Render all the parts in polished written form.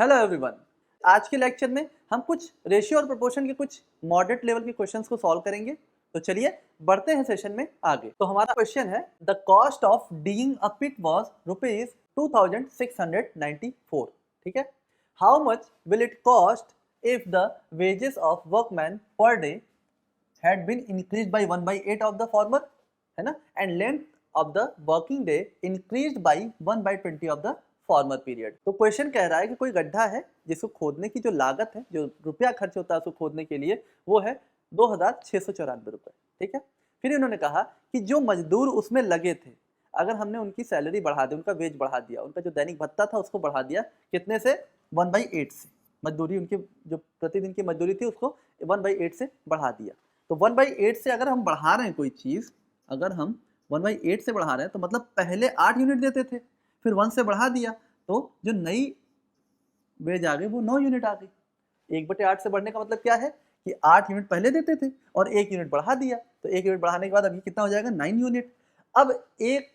Hello everyone. आज के lecture में हम कुछ रेशियो और प्रोपोर्शन के कुछ मॉडरेट लेवल के क्वेश्चंस को सॉल्व करेंगे। तो चलिए बढ़ते हैं सेशन में आगे। तो हमारा क्वेश्चन है the cost of digging a pit was ₹2694। ठीक है। How much will it cost if the wages of workman per day had been increased by 1/8 of the former, है ना, and length of the working day increased by 1/20 of the former period। तो question कह रहा है कि कोई गड्ढा है जिसको खोदने की जो लागत है, जो रुपया खर्च होता है उसको खोदने के लिए, वो है 2694 रुपये। ठीक है। फिर इन्होंने कहा कि जो मजदूर उसमें लगे थे, अगर हमने उनकी सैलरी बढ़ा दी, उनका वेज बढ़ा दिया, उनका जो दैनिक भत्ता था उसको बढ़ा दिया, कितने से? 1/8 से। मजदूरी उनकी जो प्रतिदिन की मजदूरी थी उसको 1/8 से बढ़ा दिया। तो 1/8 से अगर हम बढ़ा रहे हैं कोई चीज़, अगर हम 1/8 से बढ़ा रहे हैं तो मतलब पहले 8 यूनिट देते थे, फिर 1 से बढ़ा दिया तो जो नई वेज आ गई वो 9 यूनिट आ गई। 1/8 से बढ़ने का मतलब क्या है कि 8 यूनिट पहले देते थे और 1 यूनिट बढ़ा दिया, तो 1 यूनिट बढ़ाने के बाद अभी कितना हो जाएगा? 9 यूनिट। अब एक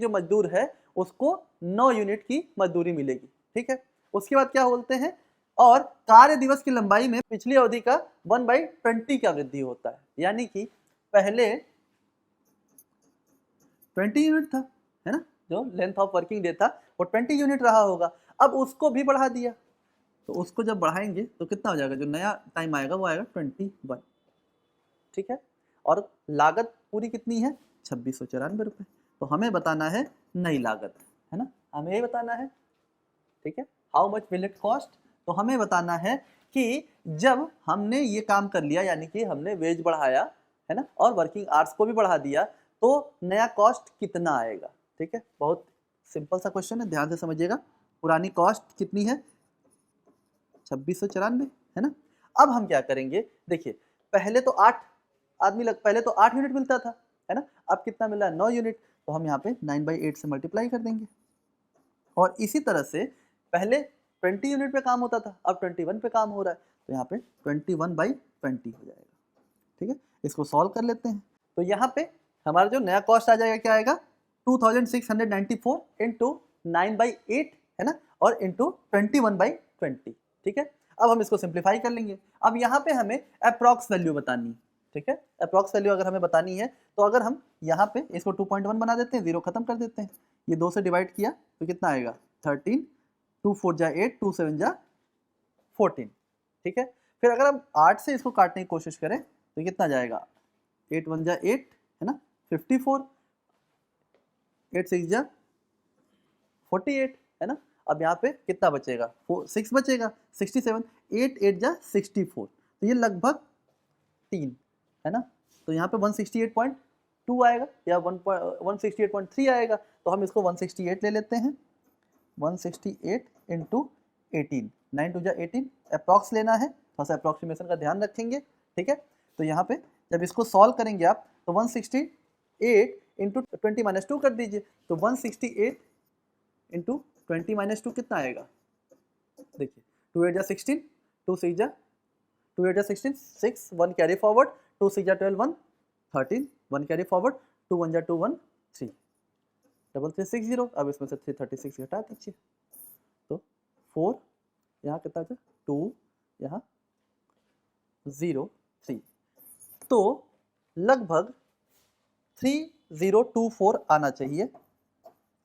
जो मजदूर है उसको 9 यूनिट की मजदूरी मिलेगी। ठीक है। उसके बाद क्या बोलते हैं, और कार्य दिवस की लंबाई में पिछली अवधि का 1/20 का वृद्धि होता है, यानी कि पहले 20 यूनिट था, है ना, जो लेंथ ऑफ वर्किंग डे था वो 20 यूनिट रहा होगा, अब उसको भी बढ़ा दिया, तो उसको जब बढ़ाएंगे तो कितना हो जाएगा? जो नया टाइम आएगा वो आएगा 21। ठीक है। और लागत पूरी कितनी है? 2694 रुपये। तो हमें बताना है नई लागत, है ना, हमें ये बताना है। ठीक है। How much will it cost, तो हमें बताना है कि जब हमने ये काम कर लिया, यानी कि हमने वेज बढ़ाया, है ना, और वर्किंग आवर्स को भी बढ़ा दिया, तो नया कॉस्ट कितना आएगा। ठीक है। बहुत सिंपल सा क्वेश्चन है, ध्यान से समझिएगा। पुरानी कॉस्ट कितनी है? 2694, है ना। अब हम क्या करेंगे, देखिए पहले तो 8 यूनिट मिलता था, है ना, अब कितना मिला? 9 यूनिट। तो हम यहाँ पे 9/8 से मल्टीप्लाई कर देंगे, और इसी तरह से पहले 20 यूनिट पे काम होता था, अब 21 पे काम हो रहा है, तो यहाँ पे 21/20 हो जाएगा। ठीक है। इसको सॉल्व कर लेते हैं। तो यहाँ पे हमारा जो नया कॉस्ट आ जाएगा, क्या आएगा? 2694 इंटू 9/8, है ना, और इंटू 21/20। ठीक है। अब हम इसको सिंप्लीफाई कर लेंगे। अब यहाँ पे हमें अप्रॉक्स वैल्यू बतानी है। ठीक है। अप्रॉक्स वैल्यू अगर हमें बतानी है तो अगर हम यहाँ पे इसको 2.1 बना देते हैं, 0 खत्म कर देते हैं, ये 2 से डिवाइड किया तो कितना आएगा? 13, 2 4 जा 8, 2 7 जा 14। ठीक है। फिर अगर हम 8 से इसको काटने की कोशिश करें तो कितना जाएगा? 8 1 जा 8, है ना, 54, 8 6 जा 48, है ना। अब यहाँ पे कितना बचेगा? 6 बचेगा, 67, 8 8 जा 64, तो ये लगभग 3, है ना। तो यहाँ पे 168.2 आएगा या 168.3 आएगा, तो हम इसको 168 ले लेते हैं। 168 इंटू 18, 9 2 जा 18, अप्रॉक्स लेना है, थोड़ा सा अप्रॉक्सीमेशन का ध्यान रखेंगे। ठीक है। तो यहाँ पे जब इसको सॉल्व करेंगे आप तो 168 इंटू 20 - 2 कर दीजिए, तो 168 इंटू 20 - 2 कितना आएगा? देखिए 2 8 जा 16, 2 6 जा 2 8 जा 16, 6 1 कैरी फॉरवर्ड, 2 6 जा 12 1 13, 1 कैरी फॉरवर्ड, 2 1 जा 2 1 3, 3360। अब इसमें से 336 घटा दीजिए, तो 4 यहाँ कितना था? 2 यहाँ 0 3, तो लगभग 3024 आना चाहिए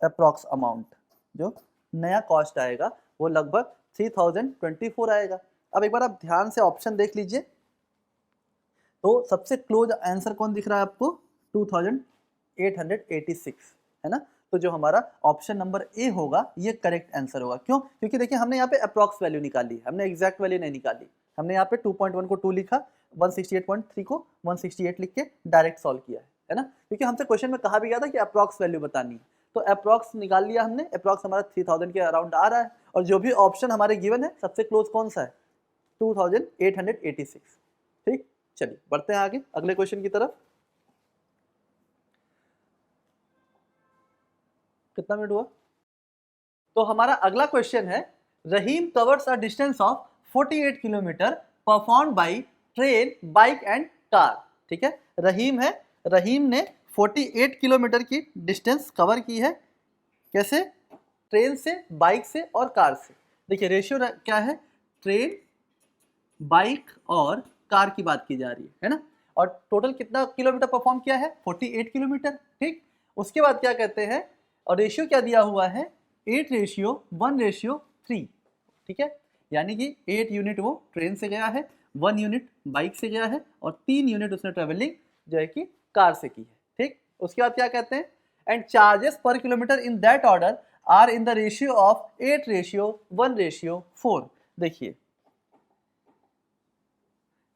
अप्रॉक्स अमाउंट। जो नया कॉस्ट आएगा वो लगभग 3024 आएगा। अब एक बार आप ध्यान से ऑप्शन देख लीजिए, तो सबसे क्लोज आंसर कौन दिख रहा है आपको? 2886, है ना। तो जो हमारा ऑप्शन नंबर ए होगा ये करेक्ट आंसर होगा। क्यों? क्योंकि देखिए हमने यहाँ पे अप्रॉक्स वैल्यू निकाली, हमने एग्जैक्ट वैल्यू नहीं निकाली। हमने यहाँ पे 2.1 को 2 लिखा, 168.3 को 168 लिख के डायरेक्ट सॉल्व किया है ना। क्योंकि हमसे क्वेश्चन में कहा भी गया था कि अप्रॉक्स वैल्यू बतानी है, तो अप्रॉक्स निकाल लिया हमने। अप्रॉक्स हमारा 3000 के अराउंड आ रहा है, और जो भी ऑप्शन हमारे गिवन है सबसे क्लोज कौन सा है? 2886। ठीक, चलिए बढ़ते हैं आगे अगले क्वेश्चन की तरफ। कितना मिनट हुआ? तो हमारा अगला क्वेश्चन है, Rahim covers a distance of 48 kilometre perform by train, bike and car. ठीक है। रहीम है, रहीम ने 48 किलोमीटर की डिस्टेंस कवर की है। कैसे? ट्रेन से, बाइक से और कार से। देखिए रेशियो क्या है, ट्रेन, बाइक और कार की बात की जा रही है ना। और टोटल कितना किलोमीटर परफॉर्म किया है, 48 किलोमीटर। ठीक, उसके बाद क्या कहते हैं, और रेशियो क्या दिया हुआ है, 8:1:3। ठीक है, यानी कि 8 यूनिट वो ट्रेन से गया है, 1 यूनिट बाइक से गया है और 3 यूनिट उसने ट्रेवलिंग जो है कि कार से की है। ठीक, उसके बाद क्या कहते हैं, and charges per kilometre in that order are in the ratio of 8:1:4। देखिए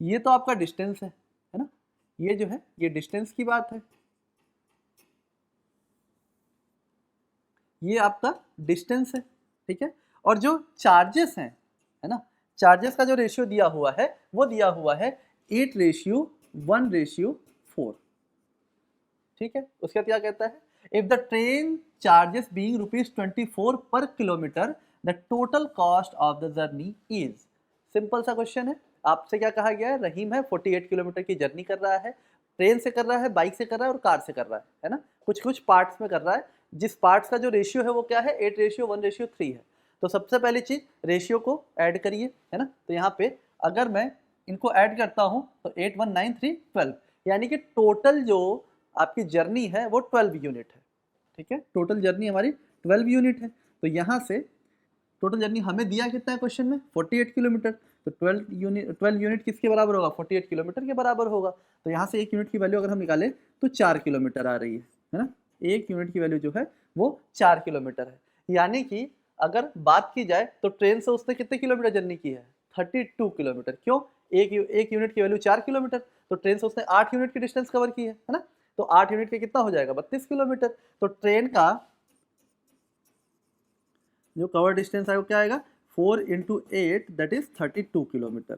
ये तो आपका डिस्टेंस है ना, ये जो है ये डिस्टेंस की बात है, ये आपका डिस्टेंस है। ठीक है, और जो चार्जेस हैं है ना, चार्जेस का जो रेशियो दिया हुआ है वो दिया हुआ है 8:1:4। ठीक है, उसके बाद क्या कहता है, if the train charges being ₹24 पर kilometre the total cost of the journey is. Simple सा क्वेश्चन है, आपसे क्या कहा गया है, रहीम है 48 किलोमीटर की जर्नी कर रहा है, ट्रेन से कर रहा है, बाइक से कर रहा है और कार से कर रहा है ना, कुछ कुछ पार्ट्स में कर रहा है, जिस पार्ट्स का जो रेशियो है वो क्या है, 8:1:3 है। तो सबसे पहली चीज रेशियो को ऐड करिए है ना, तो यहाँ पे अगर मैं इनको ऐड करता हूँ तो 8 1 9 3 12, यानी कि टोटल जो आपकी जर्नी है वो 12 यूनिट है। ठीक है, टोटल जर्नी हमारी 12 यूनिट है। तो यहाँ से टोटल जर्नी हमें दिया कितना है क्वेश्चन में, 48 किलोमीटर। तो 12 यूनिट किसके बराबर होगा, 48 किलोमीटर के बराबर होगा। तो यहाँ से 1 यूनिट की वैल्यू अगर हम निकालें तो 4 किलोमीटर आ रही है ना, 1 यूनिट की वैल्यू जो है वो 4 किलोमीटर है। यानी कि अगर बात की जाए तो ट्रेन से उसने कितने किलोमीटर जर्नी की है, 32 किलोमीटर। क्यों, एक यूनिट की वैल्यू 4 किलोमीटर, तो ट्रेन से उसने 8 यूनिट की डिस्टेंस कवर की है ना, तो 8 यूनिट के कितना हो जाएगा, 32 किलोमीटर। तो ट्रेन का जो कवर डिस्टेंस है वो क्या आएगा, 4 × 8 दैट इज 32 किलोमीटर।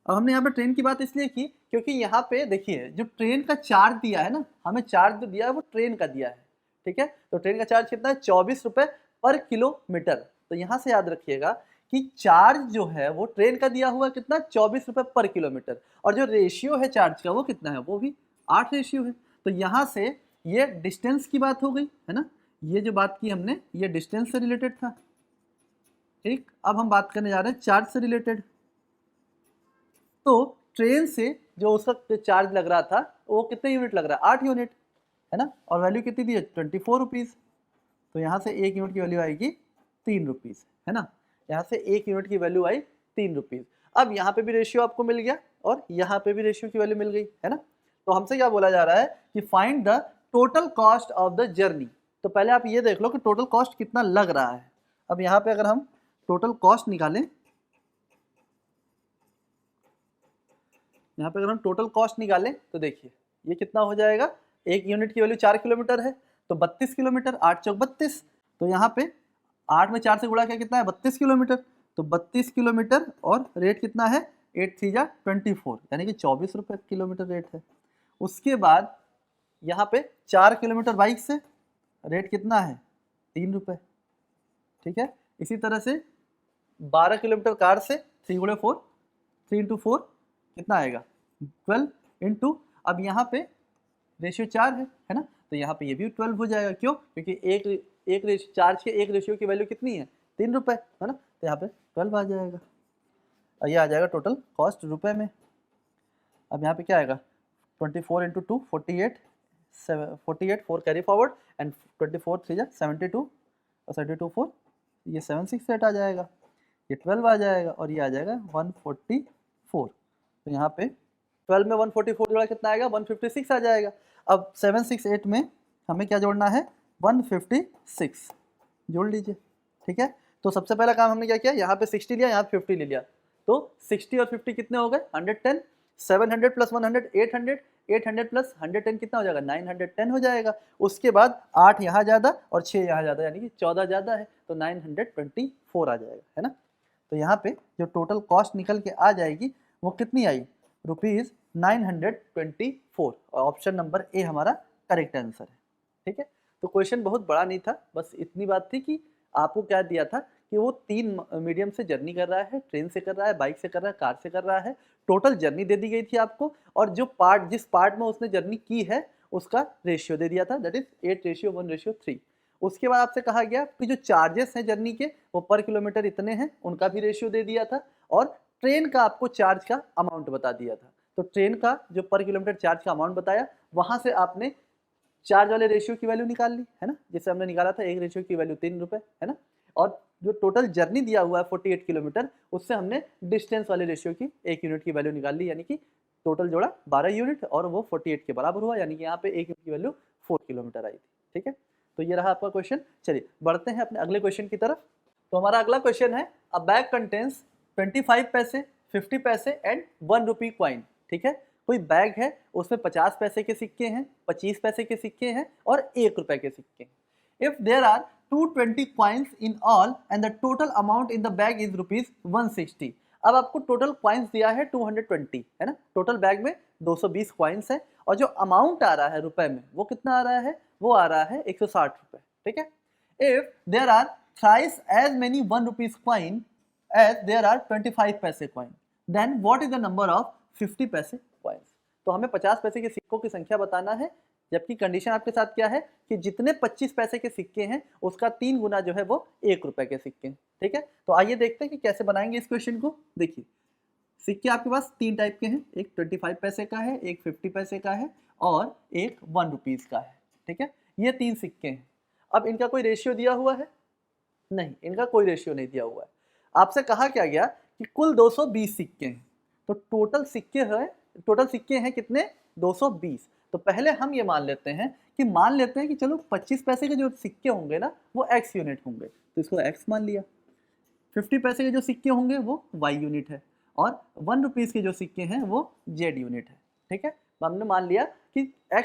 अब हमने यहाँ पे ट्रेन की बात इसलिए की क्योंकि यहाँ पे देखिए जो ट्रेन का चार्ज दिया है ना, हमें चार्ज जो दिया है वो ट्रेन का दिया है। ठीक है, तो ट्रेन का चार्ज कितना है, 24 रुपये पर किलोमीटर। तो यहाँ से याद रखिएगा कि चार्ज जो है वो ट्रेन का दिया हुआ कितना, 24 रुपये पर किलोमीटर, और जो रेशियो है चार्ज का वो कितना है, वो भी 8 रेशियो है। तो यहाँ से ये डिस्टेंस की बात हो गई है ना, ये जो बात की हमने ये डिस्टेंस से रिलेटेड था। ठीक, अब हम बात करने जा रहे हैं चार्ज से रिलेटेड। तो ट्रेन से जो उसका चार्ज लग रहा था वो कितने यूनिट लग रहा है, 8 यूनिट है ना, और वैल्यू कितनी दी है, 24 रुपीज़। तो यहाँ से 1 यूनिट की वैल्यू आएगी 3 रुपीज़ है ना, यहाँ से 1 यूनिट की वैल्यू आई 3 रुपीज़। अब यहाँ पे भी रेशियो आपको मिल गया और यहाँ पे भी रेशियो की वैल्यू मिल गई है ना। तो हमसे क्या बोला जा रहा है कि find the total cost of the journey. तो पहले आप ये देख लो कि टोटल कॉस्ट कितना लग रहा है। अब यहाँ पे अगर हम टोटल कॉस्ट निकालें, यहाँ पे अगर हम टोटल कॉस्ट निकालें तो देखिए ये कितना हो जाएगा, 1 यूनिट की वैल्यू 4 किलोमीटर है तो 32 किलोमीटर, 8 चौक 32। तो यहाँ पे 8 में 4 से गुणा किया कितना है, 32 किलोमीटर। तो 32 किलोमीटर और रेट कितना है, 8 3 जा 24, यानी कि 24 रुपये किलोमीटर रेट है। उसके बाद यहाँ पे 4 किलोमीटर बाइक से रेट कितना है, 3 रुपये। ठीक है, इसी तरह से 12 किलोमीटर कार से 3 × 4, 3 × 4 कितना आएगा, 12 इंटू, अब यहाँ पे रेशियो 4 है ना, तो यहाँ पे ये भी 12 हो जाएगा। क्यों, क्योंकि एक चार्ज के एक रेशियो की वैल्यू कितनी है, 3 रुपये है ना, तो यहाँ पे 12 आ जाएगा। और ये आ जाएगा टोटल कॉस्ट रुपए में। अब यहाँ पे क्या आएगा, 24 × 2 48, 48 4 कैरी फॉरवर्ड एंड 24 3 जा 72 और 72 4, ये 768 आ जाएगा, ये 12 आ जाएगा और ये आ जाएगा 144। तो यहाँ पे 12 में 144 जोड़ा कितना आएगा, 156 आ जाएगा। अब 768 में हमें क्या जोड़ना है, 156 जोड़ लीजिए। ठीक है, तो सबसे पहला काम हमने क्या किया, यहाँ पे 60 लिया, यहाँ पे 50 ले लिया, तो 60 और 50 कितने हो गए, 110। 700 + 100 800, 800 + 110 कितना हो जाएगा, 910 हो जाएगा। उसके बाद 8 यहाँ ज़्यादा और 6 यहाँ ज़्यादा, यानी कि 14 ज़्यादा है, तो 924 आ जाएगा है ना। तो यहाँ पे जो टोटल कॉस्ट निकल के आ जाएगी वो कितनी आई, ₹924। ऑप्शन नंबर ए हमारा करेक्ट आंसर है। ठीक है, तो क्वेश्चन बहुत बड़ा नहीं था, बस इतनी बात थी कि आपको क्या दिया था कि वो 3 मीडियम से जर्नी कर रहा है, ट्रेन से कर रहा है, बाइक से कर रहा है, कार से कर रहा है। टोटल जर्नी दे दी गई थी आपको, और जो पार्ट जिस पार्ट में उसने जर्नी की है उसका रेशियो दे दिया था, दैट इज 8:1:3। उसके बाद आपसे कहा गया कि जो चार्जेस हैं जर्नी के वो पर किलोमीटर इतने हैं, उनका भी रेशियो दे दिया था, और ट्रेन का आपको चार्ज का अमाउंट बता दिया था। तो ट्रेन का जो पर किलोमीटर चार्ज का अमाउंट बताया, वहाँ से आपने चार्ज वाले रेशियो की वैल्यू निकाल ली, है ना, जिससे हमने निकाला था एक रेशियो की वैल्यू 3 रुपये, है ना। और जो टोटल जर्नी दिया हुआ है 48 किलोमीटर, उससे हमने डिस्टेंस वाले रेशियो की 1 यूनिट की वैल्यू निकाल ली, यानी कि टोटल जोड़ा 12 यूनिट और वो 48 के बराबर हुआ, यानी कि यहाँ पे 1 यूनिट की वैल्यू 4 किलोमीटर आई थी। ठीक है, तो ये रहा आपका क्वेश्चन। चलिए बढ़ते हैं अपने अगले क्वेश्चन की तरफ। तो हमारा अगला क्वेश्चन है, अ बैग कंटेन्स 25 पैसे, 50 पैसे एंड 1 रुपी कॉइन। ठीक है, कोई बैग है, उसमें 50 पैसे के सिक्के हैं, 25 पैसे के सिक्के हैं और 1 रुपए के सिक्के हैं। If there are 220 coins in all and the total amount in the bag is ₹160। अब आपको टोटल कॉइन्स दिया है 220, है ना, टोटल बैग में 220 कॉइन्स है, और जो अमाउंट आ रहा है रुपए में वो कितना आ रहा है, वो आ रहा है 160 रुपए। ठीक है, if there are thrice as many 1 rupees coin as there are 25 paise coin, then what is the number of 50 paise coins. तो हमें 50 पैसे के सिक्कों की संख्या बताना है, जबकि कंडीशन आपके साथ क्या है कि जितने 25 पैसे के सिक्के हैं उसका 3 गुना जो है वो 1 रुपए के सिक्के हैं। ठीक है, तो आइए देखते हैं कि कैसे बनाएंगे इस क्वेश्चन को। देखिए, सिक्के आपके पास 3 टाइप के हैं, एक 25 पैसे का है, एक 50 पैसे का है और एक 1 रुपीज का है। ठीक है, ये 3 सिक्के हैं। अब इनका कोई रेशियो दिया हुआ है? नहीं, इनका कोई रेशियो नहीं दिया हुआ है। आपसे कहा क्या गया कि कुल 220 सिक्के हैं, तो टोटल सिक्के हैं कितने, 220। तो पहले हम ये मान लेते हैं कि चलो 25 पैसे के जो सिक्के होंगे ना वो x यूनिट होंगे, तो इसको x मान लिया। 50 पैसे के जो सिक्के होंगे वो y यूनिट है, और 1 रुपीज़ के जो सिक्के हैं वो z यूनिट है। ठीक है, तो हमने मान लिया कि x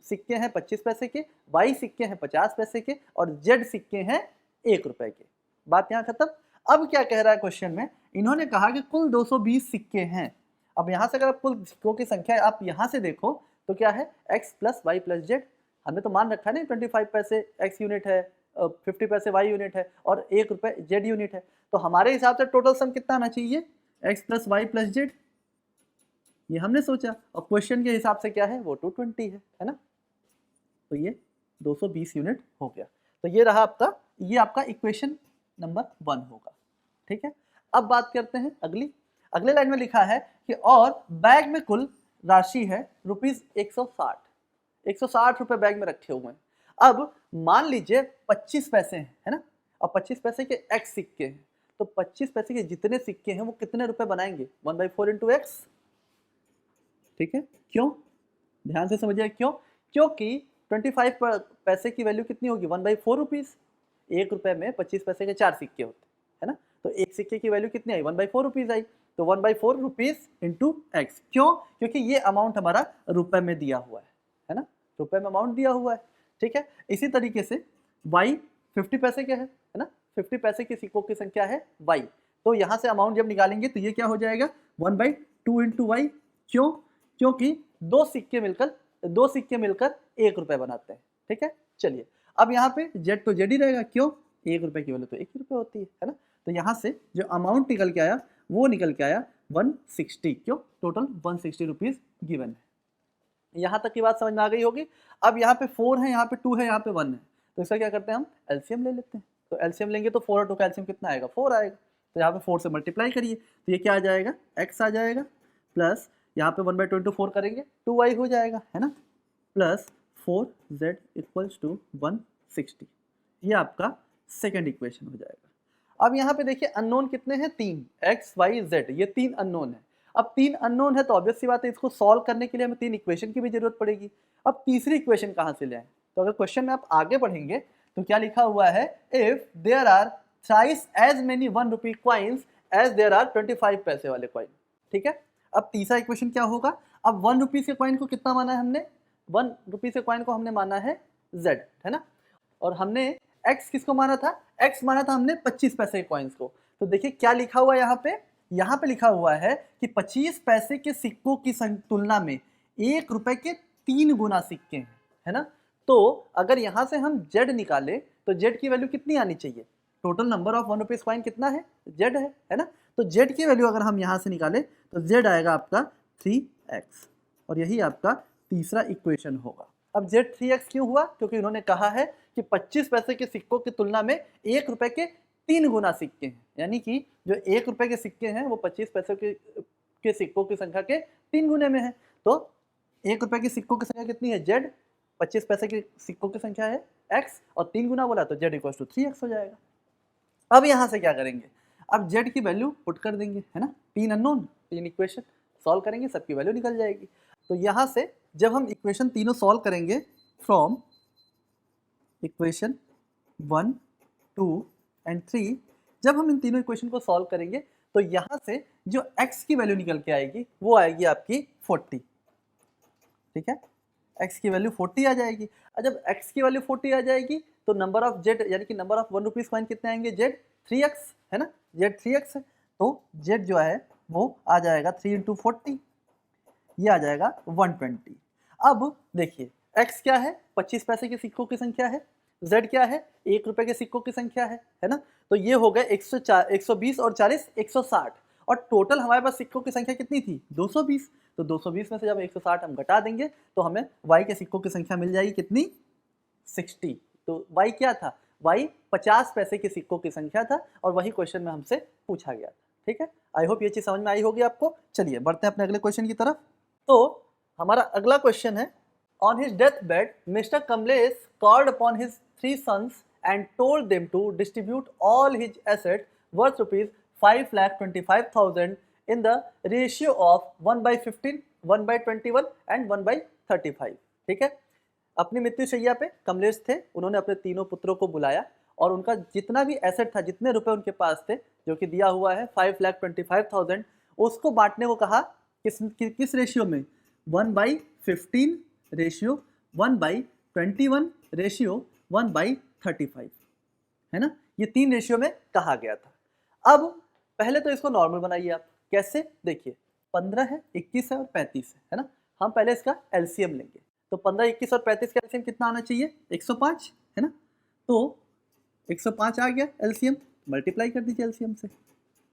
सिक्के हैं 25 पैसे के, y सिक्के हैं 50 पैसे के और z सिक्के हैं 1 रुपए के। बात यहाँ खत्म। अब क्या कह रहा है क्वेश्चन में, इन्होंने कहा कि कुल 220 सिक्के हैं। अब यहाँ से अगर आप कुल सिक्कों की संख्या आप यहाँ से देखो तो क्या है, x plus y plus z. हमने तो मान रखा है ना 25 पैसे x यूनिट है, 50 पैसे y यूनिट है और 1 रुपये z यूनिट है। तो हमारे हिसाब से टोटल सम कितना आना चाहिए, x plus y plus z, ये हमने सोचा, और क्वेश्चन के हिसाब से क्या है वो 220 है ना। तो ये 220 यूनिट हो गया। तो ये रहा आपका, ये आपका इक्वेशन नंबर 1 होगा। ठीक है, अब बात करते हैं अगले लाइन में लिखा है कि और बैग में कुल राशि है ₹160। 160 रुपए बैग में रखे हुए हैं। अब मान लीजिए 25 पैसे हैं, है ना, और 25 पैसे के x सिक्के हैं, तो 25 पैसे के जितने सिक्के हैं वो कितने रुपए बनाएंगे, 1/4 इंटू एक्स। ठीक है, क्यों, ध्यान से समझिए क्यों, क्योंकि 25 पैसे की वैल्यू कितनी होगी, 1/4 रुपीज़। 1 रुपए में 25 पैसे के 4 सिक्के होते हैं ना, तो एक सिक्के की वैल्यू कितनी आई, 1/4 रुपीज़ आई। तो 1/4 रुपीज़ इंटू एक्स, क्यों, क्योंकि ये अमाउंट हमारा रुपए में दिया हुआ है ना, रुपए में अमाउंट दिया हुआ है। ठीक है, इसी तरीके से y 50 पैसे के है ना, 50 पैसे के सिक्कों की संख्या है y, तो यहाँ से अमाउंट जब निकालेंगे तो ये क्या हो जाएगा, 1/2 इंटू वाई। क्यों, क्योंकि दो सिक्के मिलकर 1 रुपये बनाते हैं। ठीक है, चलिए अब यहाँ पे जेड तो जेड ही रहेगा, क्यों, 1 रुपये की वैल्यू तो 1 रुपये होती है ना। तो यहाँ से जो अमाउंट निकल के आया वो निकल के आया 160, क्यों, टोटल 160 रुपीज़ गिवन है। यहाँ तक की बात समझ में आ गई होगी। अब यहाँ पे 4 है, यहाँ पे 2 है, यहाँ पे 1 है, तो इसका क्या करते हैं हम, एलसीएम ले लेते हैं। तो एलसीएम लेंगे तो 4 और 2 का एलसीएम कितना आएगा, 4 आएगा। तो यहाँ पे 4 से मल्टीप्लाई करिए तो ये क्या आ जाएगा, x आ जाएगा, प्लस यहाँ पे 1/2 इंटू 4 करेंगे 2y हो जाएगा, है ना, प्लस 4z इक्वल्स टू 160। ये आपका सेकेंड इक्वेशन हो जाएगा। अब यहाँ पे देखिए अननोन कितने हैं, 3, x y z, ये 3 अननोन है। अब 3 अननोन है तो ऑब्वियस सी बात है, इसको सॉल्व करने के लिए हमें 3 इक्वेशन की भी जरूरत पड़ेगी। अब तीसरी इक्वेशन कहाँ से ले आए, तो अगर क्वेश्चन में आप आगे बढ़ेंगे तो क्या लिखा हुआ है, if there are thrice as many 1 rupee coins as there are 25 पैसे वाले कॉइन। ठीक है, अब तीसरा इक्वेशन क्या होगा, अब 1 रुपीज के कॉइन को कितना माना है हमने, 1 रुपीज के कॉइन को हमने माना है z, है ना, और हमने x किसको माना था, x माना था हमने 25 पैसे के कॉइन्स को। तो देखिए क्या लिखा हुआ है यहाँ पे लिखा हुआ है कि 25 पैसे के सिक्कों की तुलना में 1 रुपए के 3 गुना सिक्के हैं, है ना। तो अगर यहाँ से हम z निकाले तो z की वैल्यू कितनी आनी चाहिए, total number of 1 rupees coin कितना है, z है ना। तो z की वैल्यू अगर हम यहाँ से निकाले तो z आएगा आपका 3x, और यही आपका तीसरा इक्वेशन होगा। अब Z 3x क्यों हुआ? क्योंकि उन्होंने कहा है कि 25 पैसे के सिक्कों की तुलना में 1 रुपए के 3 गुना सिक्के हैं, यानी कि जो 1 रुपए के सिक्के हैं वो 25 पैसे के सिक्कों की संख्या के 3 गुने में है। तो 1 रुपए के सिक्कों की संख्या कितनी है? Z, 25 पैसे के सिक्कों की संख्या है x, और 3 गुना बोला तो Z इक्वल टू 3x हो जाएगा। अब यहाँ से क्या करेंगे? अब Z की वैल्यू पुट कर देंगे, है ना, 3 अननोन, 3 इक्वेशन सॉल्व करेंगे, सबकी वैल्यू निकल जाएगी। तो यहाँ से जब हम इक्वेशन तीनों सॉल्व करेंगे फ्रॉम इक्वेशन 1, 2 एंड 3, जब हम इन तीनों इक्वेशन को सॉल्व करेंगे तो यहाँ से जो x की वैल्यू निकल के आएगी वो आएगी आपकी 40, ठीक है, x की वैल्यू 40 आ जाएगी। और जब x की वैल्यू 40 आ जाएगी तो नंबर ऑफ Z यानी कि नंबर ऑफ 1 रुपीज़ कॉइन कितने आएंगे? Z 3x, है ना, Z 3x है, तो Z जो है वो आ जाएगा 3 इंटू 40, ये आ जाएगा 120। अब देखिए x क्या है? 25 पैसे के सिक्कों की संख्या है, z क्या है? 1 रुपए के सिक्कों की संख्या है ना, तो ये हो गए 120 और 40 160, और टोटल हमारे पास सिक्कों की संख्या कितनी थी? 220। तो 220 में से जब 160 हम घटा देंगे तो हमें y के सिक्कों की संख्या मिल जाएगी कितनी? 60। तो y क्या था? y 50 पैसे के सिक्कों की संख्या था, और वही क्वेश्चन में हमसे पूछा गया था, ठीक है। आई होप ये चीज़ समझ में आई होगी आपको। चलिए बढ़ते हैं अपने अगले क्वेश्चन की तरफ। तो हमारा अगला क्वेश्चन है, on his death bed mister Kamlesh called upon his 3 sons and told them to distribute all his assets worth rupees 5,25,000 in the ratio of 1/15, 1/21 and 1/35, ठीक है। अपनी मृत्यु शैया पे कमलेश थे, उन्होंने अपने तीनों पुत्रों को बुलाया और उनका जितना भी एसेट था, जितने रुपए उनके पास थे, जो कि दिया हुआ है 5,25,000, उसको बांटने को कहा। किस रेशियो में? 1/15 रेशियो, 1/21 रेशियो, 1/35, है ना, ये 3 रेशियो में कहा गया था। अब पहले तो इसको नॉर्मल बनाइए आप। कैसे? देखिए 15 है, 21 है और 35 है ना, हम पहले इसका एलसीएम लेंगे। तो 15, 21 और 35 का एलसीएम कितना आना चाहिए? 105, है ना, तो 105 आ गया एलसीएम, मल्टीप्लाई कर दीजिए एलसीएम से।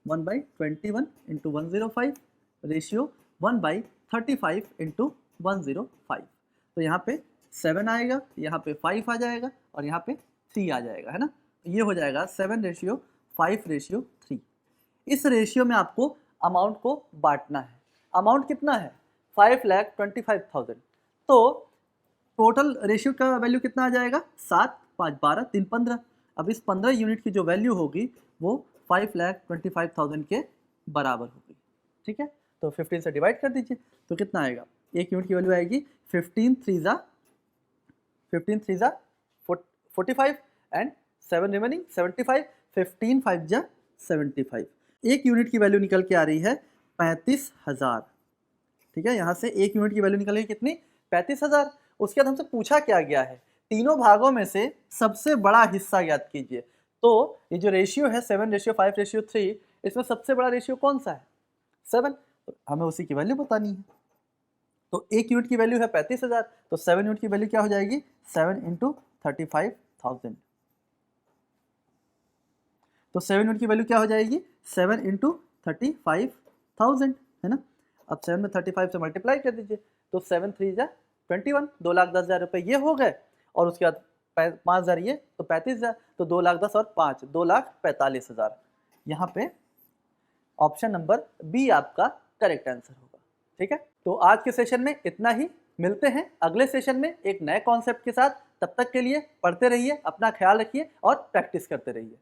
1/21 इंटू 105 रेशियो 1/35 इंटू 105, तो यहाँ पे 7 आएगा, यहाँ पे 5 आ जाएगा और यहाँ पे 3 आ जाएगा, है ना, तो ये हो जाएगा 7:5:3। इस रेशियो में आपको अमाउंट को बांटना है। अमाउंट कितना है? 5,25,000। तो टोटल रेशियो का वैल्यू कितना आ जाएगा? 7, 5, 12, 3, 15। अब इस 15 यूनिट की जो वैल्यू होगी वो 5,25,000 के बराबर होगी, ठीक है। तो 15 से डिवाइड कर दीजिए तो कितना आएगा? एक यूनिट की वैल्यू आएगी 15 3 जा 45 एंड 7 रिमेनिंग 75, 15 5 जा 75। एक यूनिट की वैल्यू निकल के आ रही है 35,000, ठीक है। यहाँ से एक यूनिट की वैल्यू निकल गई कितनी? 35,000। उसके बाद हमसे पूछा क्या गया है? तीनों भागों में से सबसे बड़ा हिस्सा ज्ञात कीजिए। तो ये जो रेशियो है 7:5:3, इसमें सबसे बड़ा रेशियो कौन सा है? 7। तो हमें उसी की वैल्यू बतानी है। तो एक यूनिट की वैल्यू है 35,000, तो 7 यूनिट की वैल्यू क्या हो जाएगी? 7 इंटू 35,000। तो 7 यूनिट की वैल्यू क्या हो जाएगी? 7 इंटू 35,000, है ना। अब 7 में 35 से मल्टीप्लाई कर दीजिए तो 7 3 जा 21, 2,10,000 रुपये ये हो गए, और उसके बाद 5,000 ये, तो 35,000, तो 2,10,000 और 5, 2,45,000। यहाँ पे ऑप्शन नंबर बी आपका करेक्ट आंसर होगा, ठीक है। तो आज के सेशन में इतना ही, मिलते हैं अगले सेशन में एक नए कॉन्सेप्ट के साथ। तब तक के लिए पढ़ते रहिए, अपना ख्याल रखिए और प्रैक्टिस करते रहिए।